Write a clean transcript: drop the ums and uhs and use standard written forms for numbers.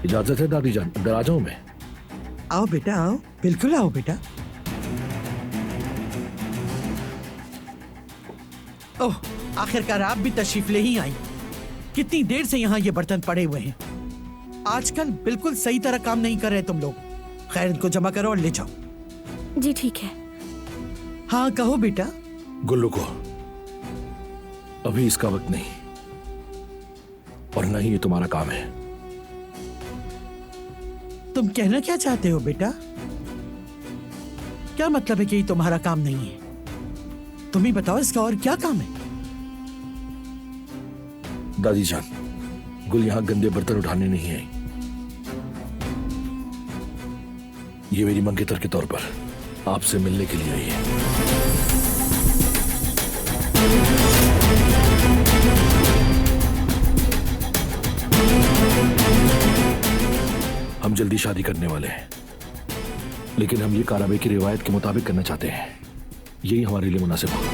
इजाजत है दादी जान, अंदर आ जाऊं मैं? आओ बेटा आओ, बिल्कुल आओ बेटा। ओह, आखिरकार आप भी तशरीफ ले ही आई। कितनी देर से यहाँ ये बर्तन पड़े हुए हैं। आजकल बिल्कुल सही तरह काम नहीं कर रहे तुम लोग। खैर, इनको जमा करो और ले जाओ। जी ठीक है। हाँ कहो बेटा। गुल्लू को अभी इसका वक्त नहीं, और न ही ये तुम्हारा काम है। तुम कहना क्या चाहते हो बेटा? क्या मतलब है कि ये तुम्हारा काम नहीं है? तुम ही बताओ, इसका और क्या काम है? दादी जान, गुल यहां गंदे बर्तन उठाने नहीं आई। ये मेरी मंगेतर के तौर पर आपसे मिलने के लिए आई है। हम जल्दी शादी करने वाले हैं, लेकिन हम ये काराबे की रिवायत के मुताबिक करना चाहते हैं। यही हमारे लिए मुनासिब होगा।